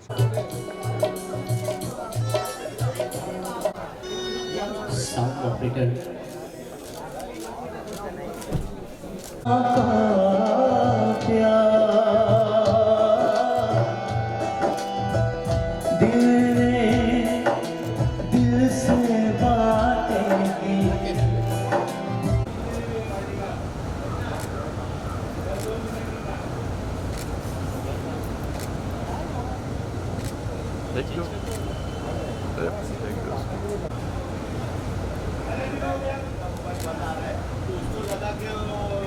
Sound operator दिल से बातें की।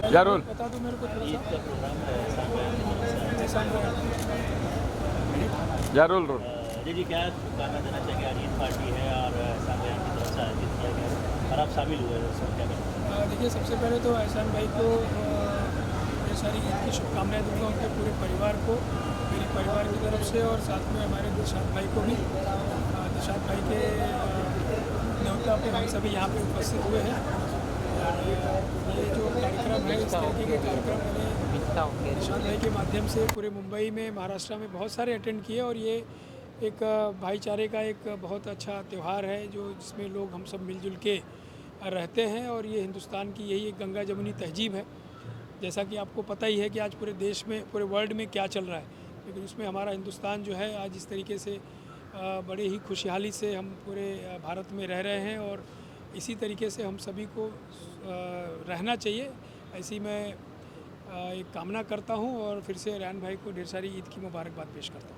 या रोल बता दो मेरे को थोड़ा सा। या रोल रोल जी क्या शुभकामना देना चाहेंगे? आज ईद पार्टी है और एहसान बयान की तरफ से आयोजित किया गया है और आप शामिल हुए हैं, उसमें क्या कहेंगे? देखिए, सबसे पहले तो एहसान भाई को ढेर सारी ईद की शुभकामनाएं दूंगा, उनके पूरे परिवार को मेरी परिवार की तरफ से, और साथ में हमारे दिलशाद भाई को भी। दिलशाद भाई के न्योता पे हम सभी यहाँ पे उपस्थित हुए हैं। और ये जो कार्यक्रम है, इस तरीके के कार्यक्रम मैंने दिलशाद भाई के माध्यम से पूरे मुंबई में, महाराष्ट्र में बहुत सारे अटेंड किए, और ये एक भाईचारे का एक बहुत अच्छा त्यौहार है जो जिसमें लोग हम सब मिलजुल के रहते हैं। और ये हिंदुस्तान की यही एक गंगा जमुनी तहजीब है। जैसा कि आपको पता ही है कि आज पूरे देश में, पूरे वर्ल्ड में क्या चल रहा है, लेकिन उसमें हमारा हिंदुस्तान जो है आज इस तरीके से बड़े ही खुशहाली से हम पूरे भारत में रह रहे हैं, और इसी तरीके से हम सभी को रहना चाहिए, ऐसी मैं एक कामना करता हूं। और फिर से रेहान भाई को ढेर सारी ईद की मुबारकबाद पेश करता हूं।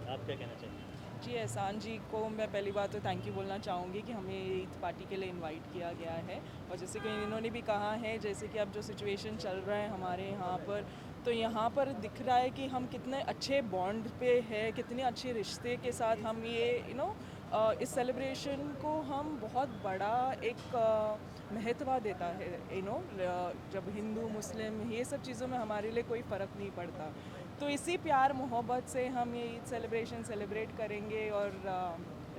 आप क्या कहना चाहेंगे? जी, एहसान जी को मैं पहली बात तो थैंक यू बोलना चाहूँगी कि हमें ईद पार्टी के लिए इनवाइट किया गया है। और जैसे कि इन्होंने भी कहा है, जैसे कि अब जो सिचुएशन चल रहा है हमारे यहाँ पर, तो यहाँ पर दिख रहा है कि हम कितने अच्छे बॉन्ड पे है, कितने अच्छे रिश्ते के साथ हम ये इस सेलिब्रेशन को हम बहुत बड़ा एक महत्व देता है। जब हिंदू मुस्लिम ये सब चीज़ों में हमारे लिए कोई फ़र्क नहीं पड़ता, तो इसी प्यार मोहब्बत से हम ये ईद सेलिब्रेशन सेलिब्रेट करेंगे और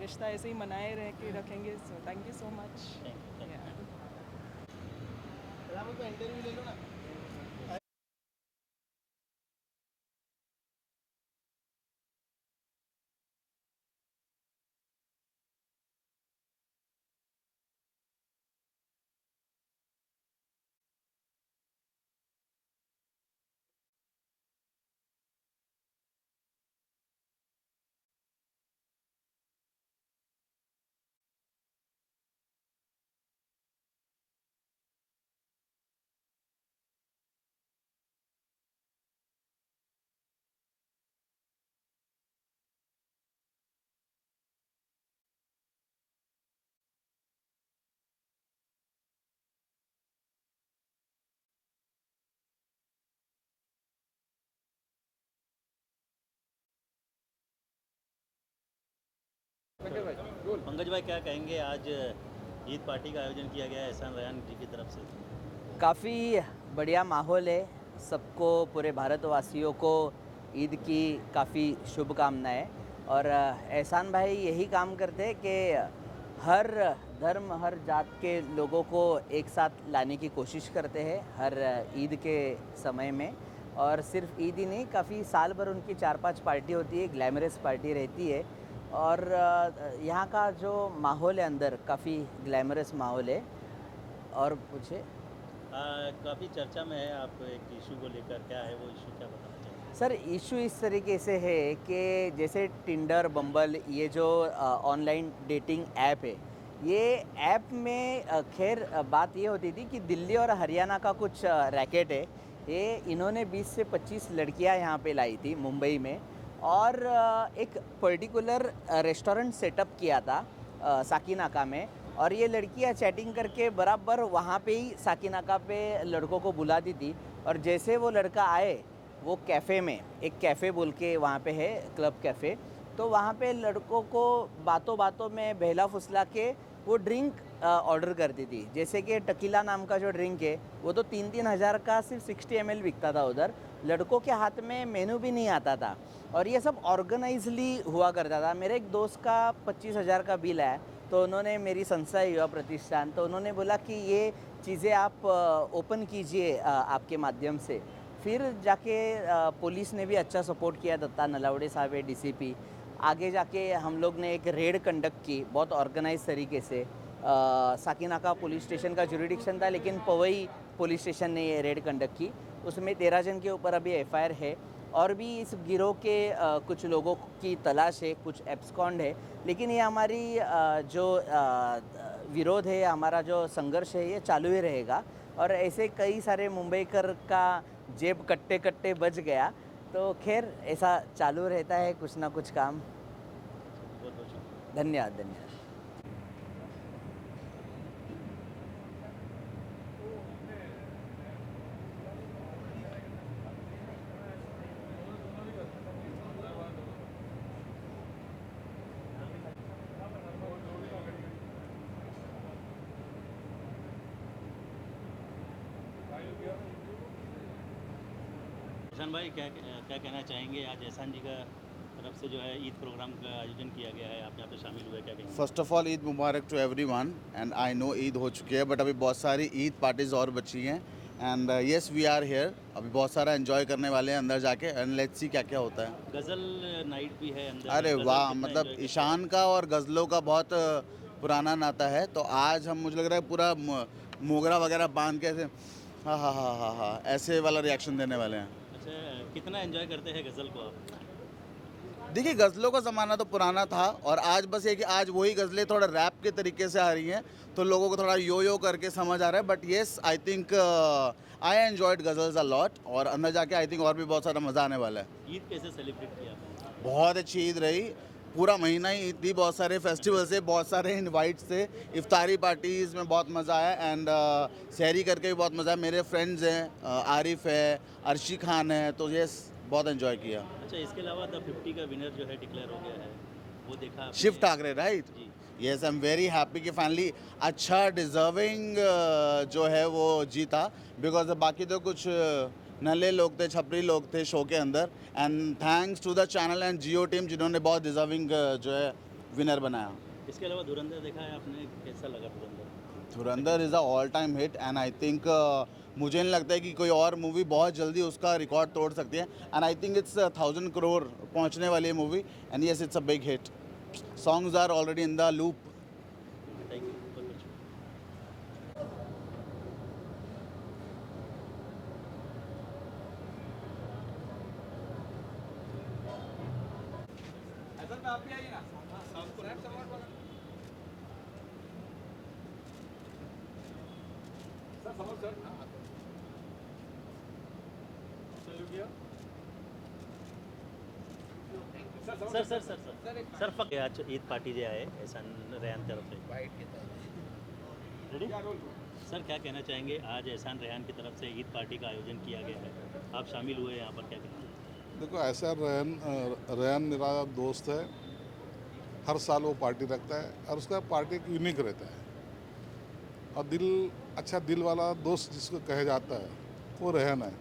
रिश्ता ऐसे ही मनाए रखेंगे। So thank you so much. Pankaj भाई क्या कहेंगे? आज ईद पार्टी का आयोजन किया गया है एहसान रेहान जी की तरफ से। काफ़ी बढ़िया माहौल है। सबको, पूरे भारतवासियों को ईद की काफ़ी शुभकामनाएं। और एहसान भाई यही काम करते हैं कि हर धर्म, हर जात के लोगों को एक साथ लाने की कोशिश करते हैं हर ईद के समय में। और सिर्फ ईद ही नहीं, काफ़ी साल भर उनकी 4-5 पार्टी होती है, ग्लैमरस पार्टी रहती है। और यहाँ का जो माहौल है अंदर, काफ़ी ग्लैमरस माहौल है। और पूछे, काफ़ी चर्चा में है, आप एक इशू को लेकर, क्या है वो इशू, क्या बताना चाहेंगे? सर इशू इस तरीके से है कि जैसे टिंडर, बम्बल, ये जो ऑनलाइन डेटिंग ऐप है, ये ऐप में खैर बात ये होती थी कि दिल्ली और हरियाणा का कुछ रैकेट है। ये इन्होंने 20 से 25 लड़कियां यहाँ पे लाई थी मुंबई में, और एक पर्टिकुलर रेस्टोरेंट सेटअप किया था साकीनाका में। और ये लड़कियां चैटिंग करके बराबर वहाँ पे ही साकीनाका पे लड़कों को बुलाती थी। और जैसे वो लड़का आए, वो कैफ़े में, एक कैफ़े बोल के वहाँ पे है, क्लब कैफ़े, तो वहाँ पे लड़कों को बातों बातों में बहला फुसला के वो ड्रिंक ऑर्डर करती थी। जैसे कि टकीला नाम का जो ड्रिंक है, वो तो 3-3 हज़ार का सिर्फ 60 ml बिकता था उधर। लड़कों के हाथ में मेनू भी नहीं आता था, और ये सब ऑर्गेनाइजली हुआ करता था। मेरे एक दोस्त का 25,000 का बिल है, तो उन्होंने, मेरी संस्था युवा प्रतिष्ठान, तो उन्होंने बोला कि ये चीज़ें आप ओपन कीजिए आपके माध्यम से। फिर जाके पुलिस ने भी अच्छा सपोर्ट किया, दत्ता नलावड़े साहब है डीसीपी। आगे जाके हम लोग ने एक रेड कंडक्ट की बहुत ऑर्गेनाइज तरीके से। साकिनाका पुलिस स्टेशन का जुरिडिक्शन था, लेकिन पवई पुलिस स्टेशन ने ये रेड कंडक्ट की। उसमें 13 जन के ऊपर अभी एफआईआर है और भी इस गिरोह के कुछ लोगों की तलाश है, कुछ एब्सकॉन्ड है। लेकिन ये हमारी जो विरोध है, हमारा जो संघर्ष है, ये चालू ही रहेगा। और ऐसे कई सारे मुंबईकर का जेब कट्टे कट्टे बच गया, तो खैर ऐसा चालू रहता है कुछ ना कुछ काम। बहुत बहुत शुक्रिया। धन्यवाद धन्यवाद। एहसान भाई क्या क्या कहना चाहेंगे? आज एहसान जी का तरफ से जो है ईद प्रोग्राम का आयोजन किया गया है, आप यहाँ पे शामिल हुए, क्या कहेंगे? फर्स्ट ऑफ ऑल ईद मुबारक to everyone and I know Eid हो चुकी है बट अभी बहुत सारी ईद पार्टीज और बची हैं and yes we are here. अभी बहुत सारा एंजॉय करने वाले हैं अंदर जाके एंड लेट्स सी क्या क्या होता है। गज़ल नाइट भी है अंदर। अरे गज़ल वाह, कितना मतलब enjoy करते ईशान का और गज़लों का बहुत पुराना नाता है। तो आज हम, मुझे लग रहा है पूरा मोगरा वगैरह बांध के ऐसे हाँ ऐसे वाला रिएक्शन देने वाले हैं। हैं? अच्छा, कितना एंजॉय करते हैं गज़ल को आप? देखिए, गज़लों का ज़माना तो पुराना था और आज बस ये कि आज वही गज़लें थोड़ा रैप के तरीके से आ रही हैं, तो लोगों को थोड़ा यो करके समझ आ रहा है। But yes, I think I enjoyed ghazals a lot और अंदर जाके आई थिंक और भी बहुत सारा मज़ा आने वाला है। ईद कैसे सेलिब्रेट किया आपने? बहुत अच्छी ईद रही, पूरा महीना ही ईद थी, बहुत सारे फेस्टिवल से, बहुत सारे इनवाइट्स थे, इफ्तारी पार्टीज़ में बहुत मज़ा आया एंड सहरी करके भी बहुत मज़ा आया। मेरे फ्रेंड्स हैं, आरिफ है, अर्शी खान है, तो येस बहुत एंजॉय किया। अच्छा, इसके अलावा द 50 का विनर जो है डिक्लेयर हो गया है, वो देखा आपने? शिव ठाकरे, राइट? जी। Yes, I am very happy कि फाइनली अच्छा डिज़र्विंग जो है वो जीता, बिकॉज बाकी तो कुछ नल्ले लोग थे, छपरी लोग थे शो के अंदर। And thanks to the channel and Jio team जिन्होंने बहुत डिज़र्विंग जो है विनर बनाया। इसके अलावा धुरंधर देखा है आपने, कैसा लगा धुरंधर? धुरंधर is a all time hit and I think मुझे नहीं लगता है कि कोई और मूवी बहुत जल्दी उसका रिकॉर्ड तोड़ सकती है। And I think it's 1000 crore पहुंचने वाली है movie and yes it's a big hit. Songs are already in the loop. Thank you, बहुत बहुत शुक्रिया। सर फक आज ईद पार्टी जो है एहसान रेहान तरफ से रेडी? सर क्या कहना चाहेंगे? आज एहसान रेहान की तरफ से ईद पार्टी का आयोजन किया गया है, आप शामिल हुए यहाँ पर, क्या कहना? देखो, ऐसा रेहान मेरा दोस्त है, हर साल वो पार्टी रखता है और उसका पार्टी एक यूनिक रहता है और अच्छा दिल वाला दोस्त जिसको कहा जाता है वो रेहान है।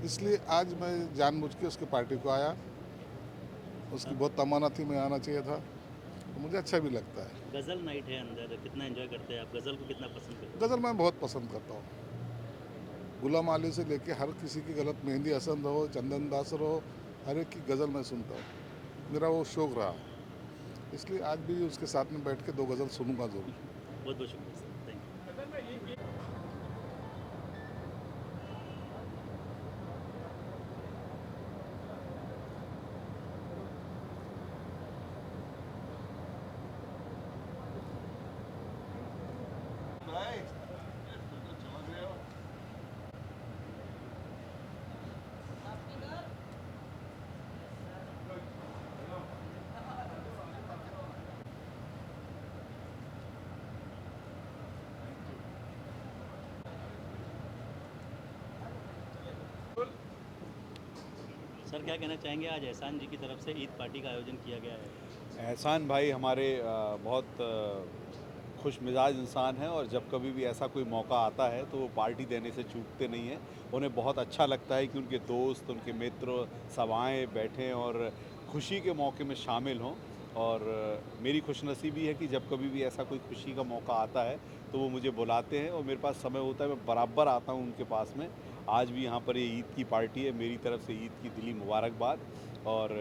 इसलिए आज मैं जानबूझ के उसकी पार्टी को आया। उसकी बहुत तमन्ना थी, मैं आना चाहिए था, तो मुझे अच्छा भी लगता है। गज़ल नाइट है अंदर, कितना एंजॉय करते हैं आप? गज़ल को कितना पसंद करते हैं? गज़ल मैं बहुत पसंद करता हूँ। गुलाम अली से लेके हर किसी की गलत, मेहंदी हसन रहो, चंदन दास रहो, हर एक की गज़ल मैं सुनता हूँ। मेरा वो शौक़ रहा, इसलिए आज भी उसके साथ में बैठ के 2 गज़ल सुनूंगा ज़रूर। बहुत बहुत शुक्रिया सर, थैंक यू। सर क्या कहना चाहेंगे? आज एहसान जी की तरफ से ईद पार्टी का आयोजन किया गया है। एहसान भाई हमारे बहुत खुश मिजाज इंसान हैं और जब कभी भी ऐसा कोई मौका आता है तो वो पार्टी देने से चूकते नहीं हैं। उन्हें बहुत अच्छा लगता है कि उनके दोस्त, उनके मित्र सब आएँ, बैठें और खुशी के मौके में शामिल हों। और मेरी खुशनसीबी है कि जब कभी भी ऐसा कोई खुशी का मौका आता है तो वो मुझे बुलाते हैं और मेरे पास समय होता है, मैं बराबर आता हूँ उनके पास में। आज भी यहाँ पर ये ईद की पार्टी है। मेरी तरफ से ईद की दिली मुबारकबाद। और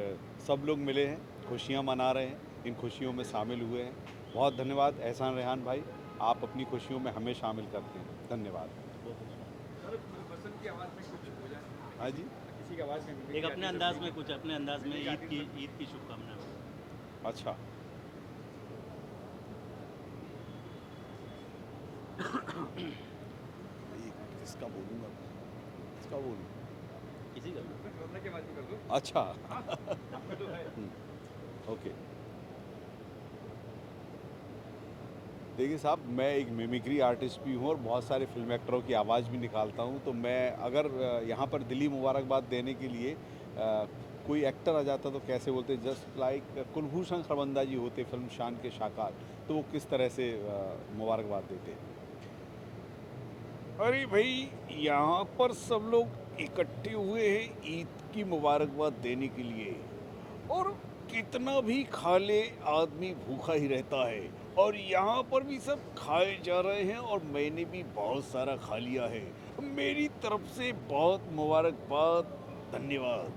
सब लोग मिले हैं, खुशियाँ मना रहे हैं, इन खुशियों में शामिल हुए हैं। बहुत धन्यवाद एहसान रेहान भाई, आप अपनी खुशियों में हमें शामिल करते हैं। धन्यवाद। हाँ जी, एक अपने अंदाज में कुछ अपने अंदाज में ईद की शुभकामनाएं। अच्छा। इसका बोलूँगा, इसका बोलूँ, किसी का अच्छा। ओके। देखिए साहब, मैं एक मिमिक्री आर्टिस्ट भी हूँ और बहुत सारे फिल्म एक्टरों की आवाज़ भी निकालता हूँ। तो मैं अगर यहाँ पर दिली मुबारकबाद देने के लिए कोई एक्टर आ जाता तो कैसे बोलते, जस्ट लाइक कुलभूषण खरबंदा जी होते फिल्म शान के शाकार, तो वो किस तरह से मुबारकबाद देते। अरे भाई, यहाँ पर सब लोग इकट्ठे हुए हैं ईद की मुबारकबाद देने के लिए, और कितना भी खा ले आदमी भूखा ही रहता है, और यहाँ पर भी सब खाए जा रहे हैं और मैंने भी बहुत सारा खा लिया है। मेरी तरफ से बहुत मुबारकबाद, धन्यवाद।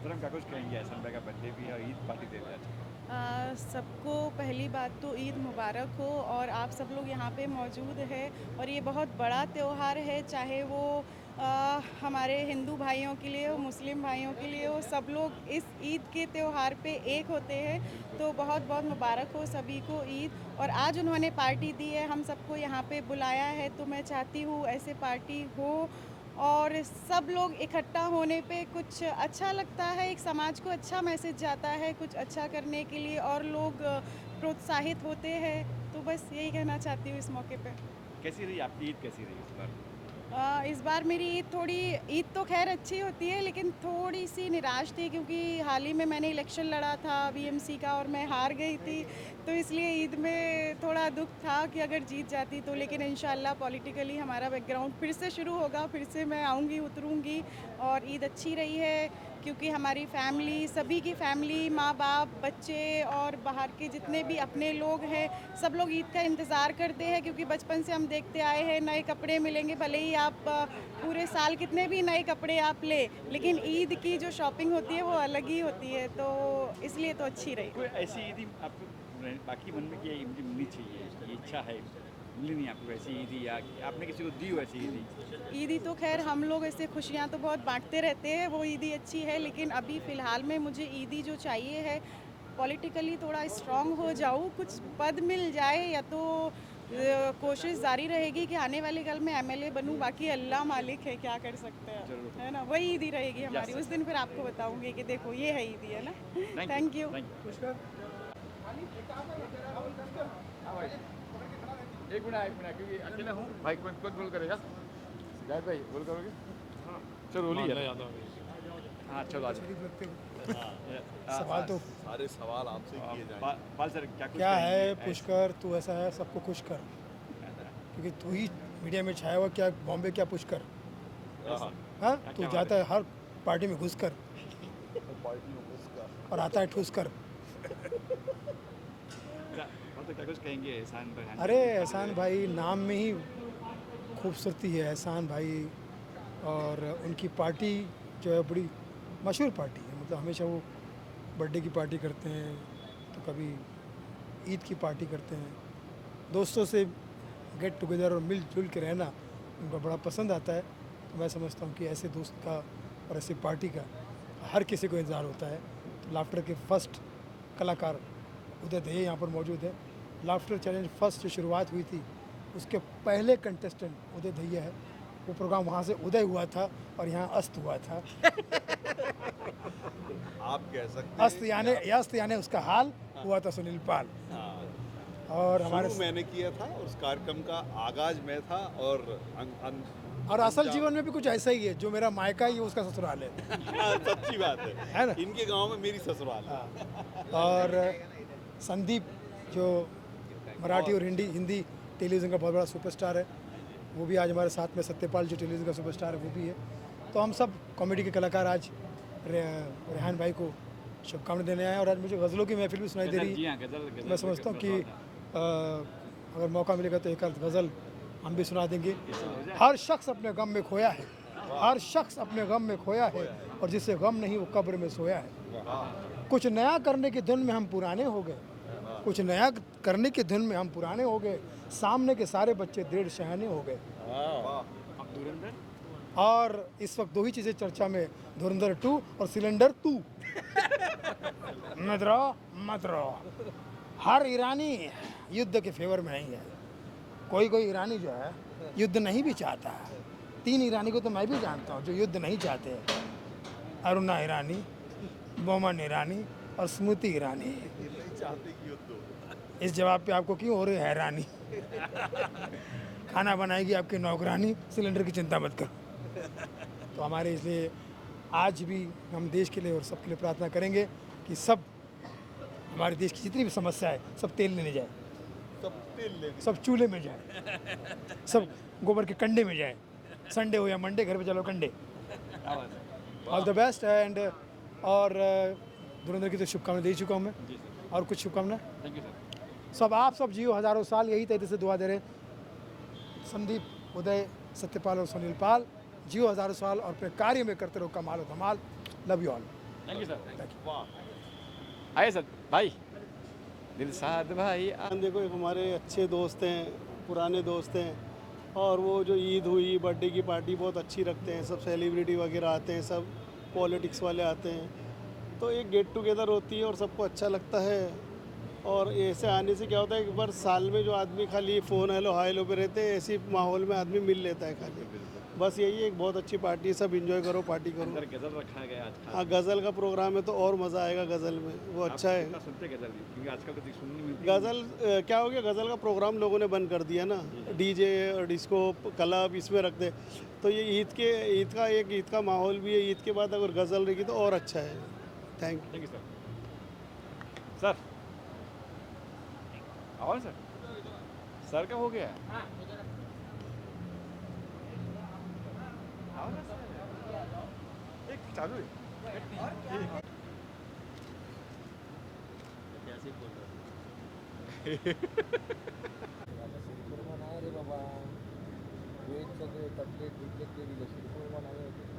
सर, हम क्या कुछ कहेंगे, एहसान भाई का बर्थडे भी है और ईद पार्टी दे रहे हैं। सबको पहली बात तो ईद मुबारक हो, और आप सब लोग यहाँ पे मौजूद हैं, और ये बहुत बड़ा त्यौहार है, चाहे वो हमारे हिंदू भाइयों के लिए हो, मुस्लिम भाइयों के लिए हो, सब लोग इस ईद के त्यौहार पे एक होते हैं। तो बहुत बहुत मुबारक हो सभी को ईद। और आज उन्होंने पार्टी दी है, हम सबको यहाँ पे बुलाया है, तो मैं चाहती हूँ ऐसे पार्टी हो और सब लोग इकट्ठा होने पे कुछ अच्छा लगता है, एक समाज को अच्छा मैसेज जाता है कुछ अच्छा करने के लिए, और लोग प्रोत्साहित होते हैं। तो बस यही कहना चाहती हूँ इस मौके पे। कैसी रही आपकी ईद, कैसी रही इस बार? इस बार मेरी ईद तो खैर अच्छी होती है, लेकिन थोड़ी सी निराश थी, क्योंकि हाल ही में मैंने इलेक्शन लड़ा था बीएमसी का और मैं हार गई थी, तो इसलिए ईद में थोड़ा दुख था कि अगर जीत जाती तो। लेकिन इंशाल्लाह पॉलिटिकली हमारा बैकग्राउंड फिर से शुरू होगा, फिर से मैं आऊँगी, उतरूँगी, और ईद अच्छी रही है क्योंकि हमारी फैमिली, सभी की फैमिली, माँ बाप, बच्चे और बाहर के जितने भी अपने लोग हैं, सब लोग ईद का इंतज़ार करते हैं, क्योंकि बचपन से हम देखते आए हैं नए कपड़े मिलेंगे, भले ही आप पूरे साल कितने भी नए कपड़े आप ले, लेकिन ईद की जो शॉपिंग होती है वो अलग ही होती है, तो इसलिए तो अच्छी रही। कोई ऐसी ईद आपको बाकी मन में कि ये मुझे मिलनी चाहिए, ये इच्छा है, मिली नहीं आपको ऐसी ईदी, या आपने किसी को दी हो ऐसी ईदी? ईदी तो खैर हम लोग ऐसे खुशियाँ तो बहुत बांटते रहते हैं, वो ईदी अच्छी है, लेकिन अभी फ़िलहाल में मुझे ईदी जो चाहिए है, पॉलिटिकली थोड़ा स्ट्रॉन्ग हो जाऊँ, कुछ पद मिल जाए, या तो कोशिश जारी रहेगी कि आने वाले कल में एमएलए बनूं, बाकी अल्लाह मालिक है, क्या कर सकते हैं, है ना। वही ईदी रहेगी हमारी, उस दिन फिर आपको बताऊंगी कि देखो ये है ईदी, है ना। Thank you. एक मिनट क्योंकि अकेला हूँ भाई, कौन बोल करेगा? जाहिद भाई बोल करोगे? चलो बोलिए। हाँ चलो आज सवाल तो सारे सवाल आपसे किए जाएंगे। पाल सर क्या है, पुष्कर तू ऐसा है, सबको खुश कर, क्योंकि तू ही मीडिया में छाया हुआ, क्या बॉम्बे क्या पुष्कर, हाँ तू जाता है हर पार्टी में घुस कर और आता है ठूस कर। तो क्या कुछ कहेंगे एहसान भाई? अरे एहसान भाई नाम में ही खूबसूरती है, एहसान भाई, और उनकी पार्टी जो है बड़ी मशहूर पार्टी है, मतलब हमेशा वो बर्थडे की पार्टी करते हैं, तो कभी ईद की पार्टी करते हैं, दोस्तों से गेट टुगेदर और मिलजुल के रहना उनको बड़ा पसंद आता है। तो मैं समझता हूँ कि ऐसे दोस्त का और ऐसी पार्टी का हर किसी को इंतज़ार होता है। तो लाफ्टर के फर्स्ट कलाकार उदय दहिया यहाँ पर मौजूद है। लाफ्टर चैलेंज फर्स्ट जो शुरुआत हुई थी उसके पहले कंटेस्टेंट उदय दहिया है। वो प्रोग्राम वहाँ से उदय हुआ था और यहाँ अस्त हुआ था। आप कह सकते यस्त यानी उसका हाल हुआ था सुनील पाल। और हमारे मैंने किया था, उस कार्यक्रम का आगाज मैं था और और असल जीवन में भी कुछ ऐसा ही है, जो मेरा मायका ही है उसका ससुराल है। सच्ची बात है ना? इनके गांव में मेरी ससुराल है। और संदीप जो मराठी और हिंदी टेलीविज़न का बहुत बड़ा सुपरस्टार है, वो भी आज हमारे साथ में। सत्यपाल जो टेलीविज़न का सुपरस्टार है वो भी है। तो हम सब कॉमेडी के कलाकार आज रेहान भाई को शुभकामनाएं देने आए। और आज मुझे गज़लों की महफिल भी सुनाई दे रही है। मैं समझता हूँ कि अगर मौका मिलेगा तो एक गज़ल हम भी सुना देंगे। हर शख्स अपने गम में खोया है, हर शख्स अपने गम में खोया है, और जिसे गम नहीं वो कब्र में सोया है। कुछ नया करने की धुन में हम पुराने हो गए, कुछ नया करने की धुन में हम पुराने हो गए, सामने के सारे बच्चे 1.5 शहाने हो गए। और इस वक्त 2 ही चीज़ें चर्चा में, धुरंधर 2 और सिलेंडर 2। मत रहो। हर ईरानी युद्ध के फेवर में नहीं है। कोई ईरानी जो है युद्ध नहीं भी चाहता है। 3 ईरानी को तो मैं भी जानता हूँ जो युद्ध नहीं चाहते। अरुणा ईरानी, बोमन ईरानी और स्मृति ईरानी। इस जवाब पे आपको क्यों हो रही है हैरानी? खाना बनाएगी आपकी नौकरानी, सिलेंडर की चिंता मत करो। तो हमारे इसलिए आज भी हम देश के लिए और सबके लिए प्रार्थना करेंगे कि सब हमारे देश की जितनी भी समस्या है सब तेल लेने जाए, सब चूल्हे में जाए, सब गोबर के कंडे में जाए। संडे हो या मंडे घर पे चलो कंडे। All the best. एंड और धुरंधर की तो शुभकामनाएं दे चुका हूँ मैं, और कुछ शुभकामनाएं सब आप सब जियो हज़ारों साल, यही तरीके से दुआ दे रहे हैं। संदीप, उदय, सत्यपाल और सुनील पाल, जियो हज़ारों साल और अपने कार्य में करते रहो कमाल और धमाल। Love you all. Thank you sir. आइए सर भाई, दिलसाद भाई। देखो एक हमारे अच्छे दोस्त हैं, पुराने दोस्त हैं, और वो जो ईद हुई, बर्थडे की पार्टी बहुत अच्छी रखते हैं। सब सेलिब्रिटी वगैरह आते हैं, सब पॉलिटिक्स वाले आते हैं, तो एक गेट टुगेदर होती है और सबको अच्छा लगता है। और ऐसे आने से क्या होता है, एक बार साल में जो आदमी खाली फ़ोन हेलो हाय लो पे रहते हैं, ऐसी माहौल में आदमी मिल लेता है खाली। बस यही एक बहुत अच्छी पार्टी है, सब एंजॉय करो, पार्टी करो। गज़ल रखा गया आज। हाँ, गज़ल का प्रोग्राम है तो और मज़ा आएगा गज़ल में, वो अच्छा है। सुनते गज़ल क्योंकि आजकल तो सुननी मिलती। गज़ल क्या हो गया, गज़ल का प्रोग्राम लोगों ने बंद कर दिया ना, डीजे और डिस्को क्लब इसमें रख दे। तो ये ईद का माहौल भी है। ईद के बाद अगर गज़ल रहेगी तो और अच्छा है। Thank you sir. और सर का हो गया एक चालू है। रे बाबा, वेज सगळे कटलेट बिटलेट ते दिले, शिरपूर बनावे होते।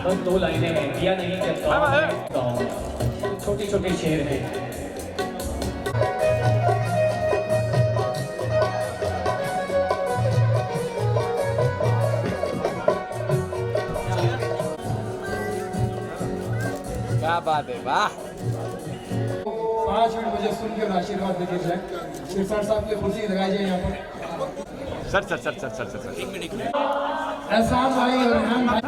बस 2 लाइनें हैं, दिया नहीं जब छोटे छोटे शेर हैं। क्या बात है, वाह। 5 मिनट मुझे सुन के आशीर्वाद देके जाए। सिरसाट साहब की कुर्सी लगाई जाए यहाँ पर। सर एहसान भाई और रेहान भाई।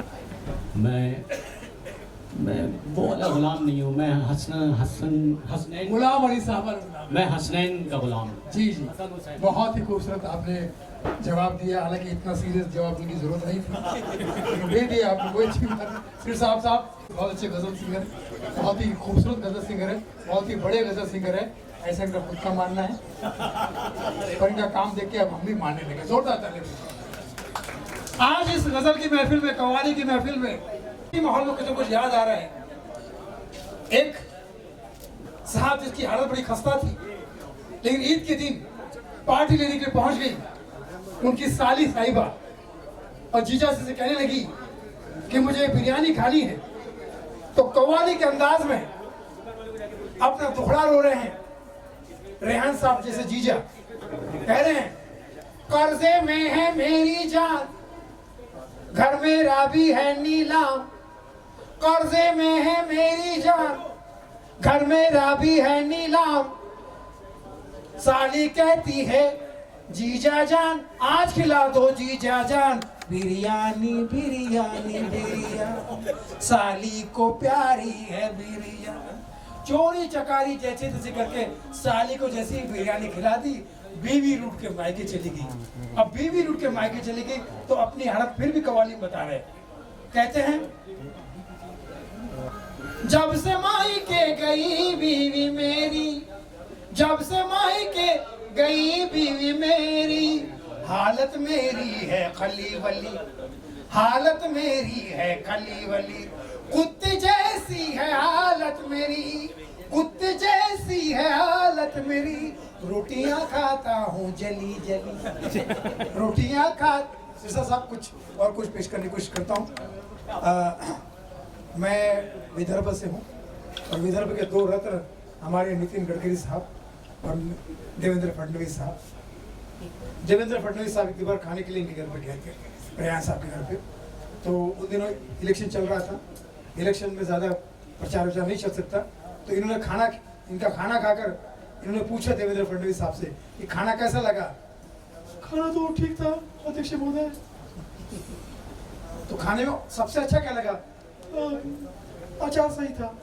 मैं वो वाला गुलाम नहीं हूँ, मैं हसनैन गुलाम अली साहब, मैं हसनैन का गुलाम हूँ। जी जी, बहुत ही खूबसूरत आपने जवाब दिया। हालांकि इतना सीरियस जवाब देने की जरूरत नहीं थी, लेकिन दे दिया आपने, कोई अच्छी बात नहीं। सिर साहब बहुत अच्छे गज़ल सिंगर, बहुत ही खूबसूरत गज़ल सिंगर है, बहुत ही बड़े गज़ल सिंगर है, ऐसा इनका खुद का मानना है। और इनका काम देख के अब हम भी मानने लगे। जोरदार तालियां। आज इस गज़ल की महफिल में, कव्वाली की महफिल में माहौल में कुछ याद आ रहा है। एक साहब जिसकी हालत बड़ी खस्ता थी, लेकिन ईद के दिन पार्टी लेने के लिए पहुंच गई उनकी साली साहिबा, और जीजा से कहने लगी कि मुझे बिरयानी खानी है। तो कव्वाली के अंदाज में अपना दुखड़ा रो रहे हैं रेहान साहब जैसे जीजा, कह रहे हैं कर्जे में है मेरी जान, घर मेरा भी है नीलाम। कर्जे में है मेरी जान, घर मेरा भी है नीलाम। साली कहती है जीजा जान, आज खिला दो जीजा जान बिरयानी बिरयानी बिरयानी, साली को प्यारी है बिरयानी। चोरी चकारी जैसे तैसे करके साली को जैसे ही बिरयानी खिला दी, बीवी रूठ के मायके चली गई। अब बीवी रूठ के मायके चली गई तो अपनी हालत फिर भी कव्वाली में बता रहे, कहते हैं जब से मायके गई बीवी मेरी, जब से मायके गई बीवी मेरी, हालत मेरी है खली वली, हालत मेरी है खली वली। कुत्ते जैसी है हालत मेरी, कुत्ते जैसी है हालत मेरी। रोटियां खाता हूँ जली जली, रोटियां खा। सिरसा साहब कुछ और कुछ पेश करने की कोशिश करता हूँ। मैं विदर्भ से हूँ और विदर्भ के 2 रत्न हमारे नितिन गडकरी साहब और देवेंद्र फडणवीस साहब। देवेंद्र फडणवीस साहब एक बार खाने के लिए इनके घर पे गए थे, रेहान साहब के घर पे। तो उन दिनों इलेक्शन चल रहा था, इलेक्शन में ज़्यादा प्रचार वचार नहीं चल सकता, तो इन्होंने इनका खाना खाकर इन्होंने पूछा देवेंद्र फडणवीस साहब से कि खाना कैसा लगा। खाना तो ठीक था अध्यक्ष महोदय। तो खाने में सबसे अच्छा क्या लगा? अचार सही था।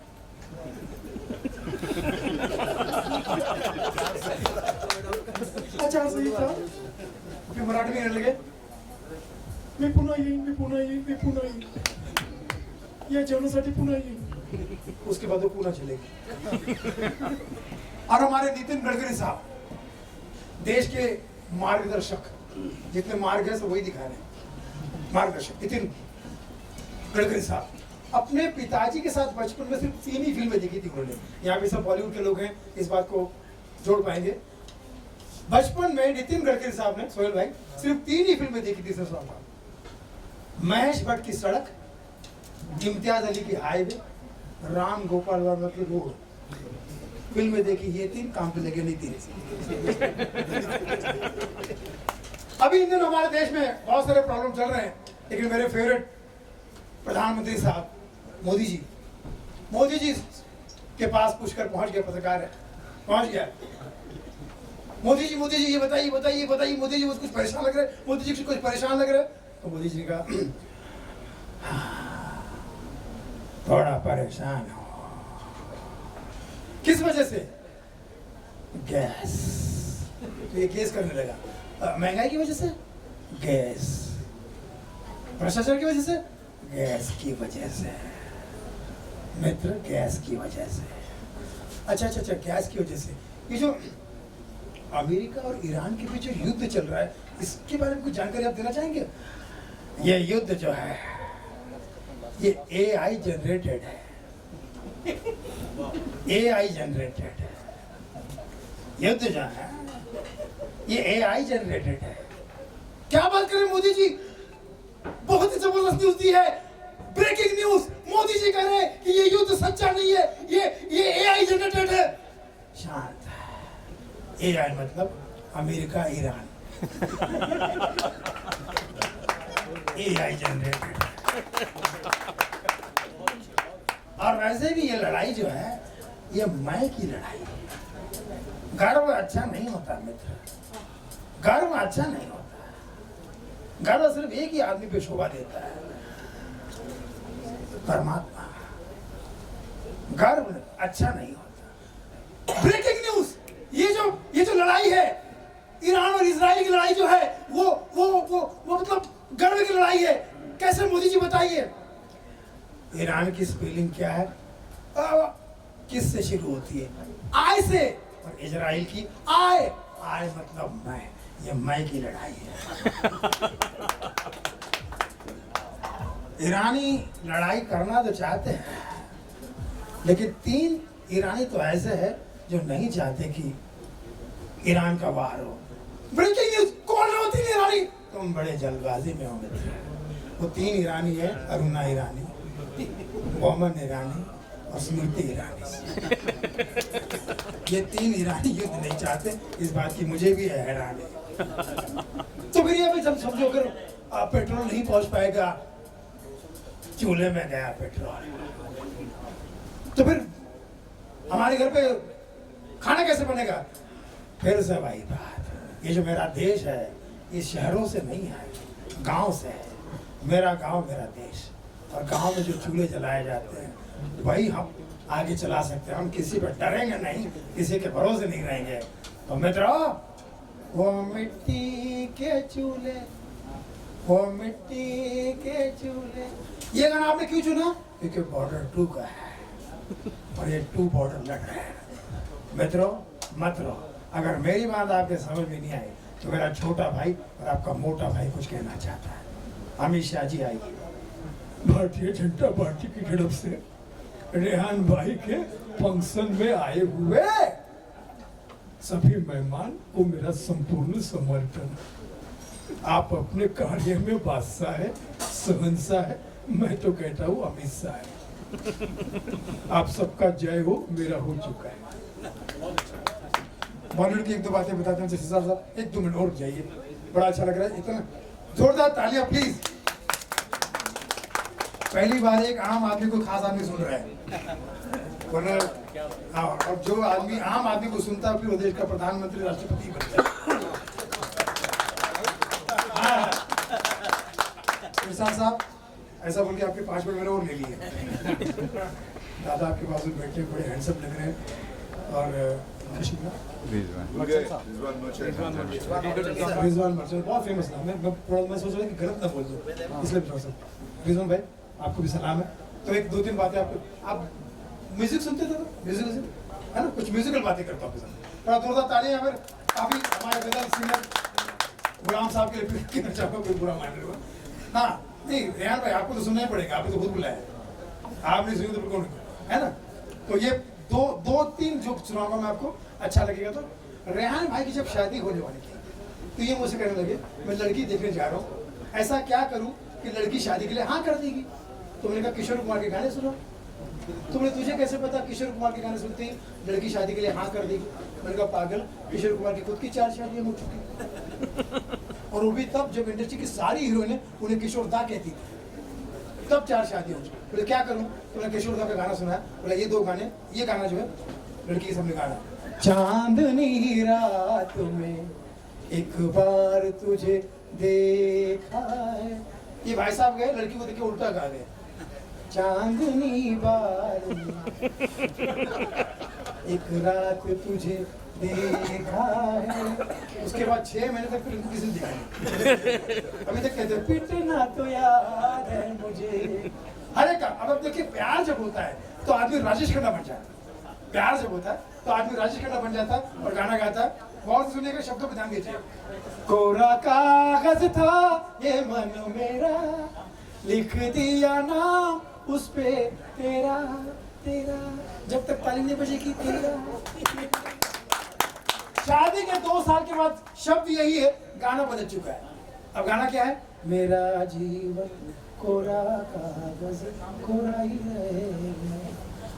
अचार सही था। फिर मराठी में कहने लगे मी पुन्हा येईन, मी पुन्हा येईन, मी पुन्हा येईन, या जेवणासाठी पुन्हा येईन। उसके बाद वो पुन्हा चले गए। और हमारे नितिन गडकरी साहब देश के मार्गदर्शक, जितने मार्ग है सब वही दिखा रहे हैं। मार्गदर्शक नितिन गडकरी साहब अपने पिताजी के साथ बचपन में सिर्फ 3 ही फिल्में देखी थी उन्होंने। यहाँ पे सब बॉलीवुड के लोग हैं, इस बात को जोड़ पाएंगे। बचपन में नितिन गडकरी साहब ने, सोहेल भाई, सिर्फ 3 ही फिल्में देखी थी। सर महेश भट्ट की सड़क, इम्तियाज अली की हाईवे, राम गोपाल वर्मा की रोड। फिल्में देखी ये 3, काम पे लगे नहीं 3। अभी इन दिनों हमारे देश में बहुत सारे प्रॉब्लम चल रहे हैं, लेकिन मेरे फेवरेट प्रधानमंत्री साहब मोदी जी के पास पूछकर पहुंच गया, पत्रकार है, पहुंच गया। मोदी जी ये बताइए बताइए बताइए, मोदी जी कुछ परेशान लग रहे, मोदी जी कुछ परेशान लग रहे। तो मोदी जी ने कहा थोड़ा परेशान हो। किस वजह से? गैस। तो ये गैस करने लगा। महंगाई की वजह से? गैस। भ्रष्टाचार की वजह से? गैस की वजह से। मित्र, गैस की वजह से। अच्छा, गैस की वजह से। ये जो अमेरिका और ईरान के बीच जो युद्ध चल रहा है, इसके बारे में कुछ जानकारी आप देना चाहेंगे? ये युद्ध जो है ये AI जनरेटेड है। AI जनरेटेड है। युद्ध जो है ये AI जनरेटेड है। क्या बात करें मोदी जी, बहुत ही जबरदस्त न्यूज दी है। ब्रेकिंग न्यूज, मोदी जी कह रहे हैं कि ये युद्ध सच्चा नहीं है, ये AI जनरेटेड है। शांत है। AI मतलब अमेरिका ईरान। AI generated. और वैसे वैसे भी ये लड़ाई जो है ये मैं की लड़ाई है। गर्व अच्छा नहीं होता मित्र, गर्व अच्छा नहीं होता। गर्व सिर्फ एक ही आदमी पे शोभा देता है, परमात्मा। गर्व अच्छा नहीं होता। ब्रेकिंग न्यूज, ये जो लड़ाई है, ईरान और इजराइल की लड़ाई जो है वो मतलब गर्व की लड़ाई है। कैसे मोदी जी बताइए। ईरान की स्पेलिंग क्या है? किस से शुरू होती है? आई से। और इजराइल की आय मतलब मैं। ये मैं की लड़ाई है। ईरानी लड़ाई करना तो चाहते हैं, लेकिन 3 ईरानी तो ऐसे हैं जो नहीं चाहते कि ईरान का वार हो। ब्रेकिंग न्यूज, कौन है वो 3 ईरानी? तुम बड़े जल्दबाजी में होंगे। वो 3 ईरानी है, अरुणा ईरानी, बोमन ईरानी और स्मृति ईरानी। ये 3 ईरानी युद्ध नहीं चाहते, इस बात की मुझे भी हैरानी है। तो फिर ये जब समझो अगर पेट्रोल नहीं पहुंच पाएगा, चूल्हे में गया पेट्रोल, तो फिर हमारे घर पे खाना कैसे बनेगा? फिर से वही बात, ये जो मेरा देश है ये शहरों से नहीं है, गांव से है। मेरा गांव मेरा देश। और गांव में जो चूल्हे जलाए जाते हैं वही हम आगे चला सकते हैं। हम किसी पर डरेंगे नहीं, किसी के भरोसे नहीं रहेंगे। तो मित्रों, वो मिट्टी के चूल्हे, वो मिट्टी के चूल्हे, ये गाना आपने क्यों चुना? क्योंकि बॉर्डर 2 का है और ये 2 बॉर्डर लड़ रहे हैं। मित्रों मत रो। अगर मेरी बात आपके समझ में नहीं आई तो मेरा छोटा भाई और आपका मोटा भाई कुछ कहना चाहता है। अमित शाह जी आइए। भारतीय जनता पार्टी की तरफ से रेहान भाई के फंक्शन में आए हुए सभी मेहमान को मेरा संपूर्ण समर्थन। आप अपने कार्य में बादशाह है, शहंशाह है, मैं तो कहता हूँ अमित शाह है। आप सबका जय हो, मेरा हो चुका है। बॉलीवुड की 1-2 बातें बताते हैं जैसे साहब, 1-2 मिनट और जाइए, बड़ा अच्छा लग रहा है। इतना जोरदार तालियां प्लीज। पहली बार एक आम आदमी को खास आदमी सुन रहा है, वरना और जो आदमी आम आदमी को सुनता है फिर वो देश का प्रधानमंत्री राष्ट्रपति बनता है। साहब ऐसा बोल के आपके 5 मिनट मैंने और ले लिए। दादा आपके पास में बैठे बड़े हैंडसम लग रहे हैं। और रिजवान मर्चेंट बहुत फेमस नाम है। मैं सोच रहा हूँ कि गलत ना बोल दूँ, इसलिए पूछ सकता हूँ। रिजवान भाई आपको भी सलाम है। तो 1-2-3 बातें आप म्यूजिक सुनते थे? म्यूजिक है ना, कुछ म्यूजिकल बातें करता हूँ आपके साथ। थोड़ा जोरदार तालियां। फिर काफी हमारे गजल सिंगर गुलाम साहब के लिए कहना चाहूँगा, कोई बुरा मान लो। हाँ नहीं रेहान भाई आपको तो सुनना ही पड़ेगा, आपने तो खुद बुलाया, आप नहीं सुनी तो कौन है ना। तो ये 2-3 जो सुनाऊंगा मैं आपको, अच्छा लगेगा। तो रेहान भाई की जब शादी होने वाली थी तो ये मुझसे कहने लगे मैं लड़की देखने जा रहा हूँ, ऐसा क्या करूँ कि लड़की शादी के लिए हाँ कर देगी। तो मैंने कहा किशोर कुमार के गाने सुनो। तुमने तुझे कैसे पता किशोर कुमार के गाने सुनते ही लड़की शादी के लिए हाँ कर देगी? मैंने कहा पागल, किशोर कुमार की खुद की 4 शादियां हो चुकी और वो भी तब जब इंडस्ट्री की सारी हीरोइनें उन्हें किशोर दा कहती थी, तब 4 शादियां हो चुकी। बोले क्या करूँ? तो मैंने किशोर दा का गाना सुना। बोला ये 2 गाने, ये गाना जो है लड़की के सामने गाना, चांदनी रात में एक बार तुझे देखा है। ये भाई साहब गए लड़की को देख के उल्टा गा गए, चांदनी बार एक रात तुझे देखा है। उसके बाद 6 महीने तक फिर इनको किसी ने दिखाई। अभी तक कहते पिटना तो याद है मुझे। अरे का अब देखिए, प्यार जब होता है तो आदमी राजेश खन्ना बन जाता है। प्यार जब होता है तो आदमी राजेश खन्ना बन जाता है और गाना गाता है। बहुत सुनिएगा, शब्दों पर ध्यान दीजिए। कोरा कागज था ये मन मेरा, लिख दिया नाम उस पे तेरा तेरा, जब तक ताली नहीं बजेगी तेरा। शादी के 2 साल के बाद शब्द यही है, गाना बदल चुका है। अब गाना क्या है? मेरा जीवन कोरा कागज कोरा ही रहेगा।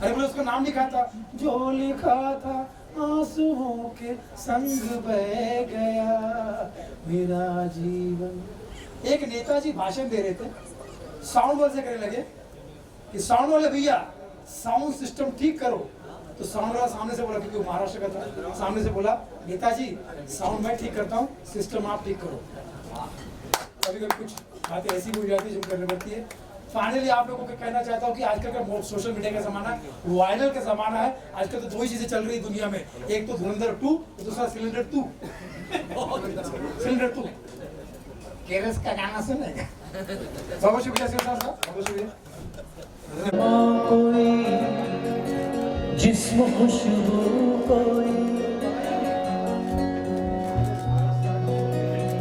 अरे बोले उसका नाम लिखा था, जो लिखा था आंसुओं के संग बह गया मेरा जीवन। एक नेताजी भाषण दे रहे थे, साउंड वाले से कहने लगे कि साउंड वाले भैया साउंड सिस्टम ठीक करो। तो साउंड वाला सामने से बोला, क्योंकि वो महाराष्ट्र का था, सामने से बोला नेताजी साउंड मैं ठीक करता हूँ, सिस्टम आप ठीक करो। कभी कभी कुछ बातें ऐसी भी हो जाती है जो करनी पड़ती है। फाइनली आप लोगों को कहना चाहता हूँ कि आजकल का सोशल मीडिया का जमाना वायरल का जमाना है। आजकल तो दो ही चीजें चल रही है दुनिया में, एक तो धुरंधर 2, दूसरा सिलेंडर 2। सिलेंडर 2 केरस का गाना सुनेगा। बहुत शुक्रिया साहब, बहुत शुक्रिया। जिस्म खुशबू कोई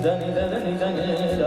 दनी दनी दनी दनी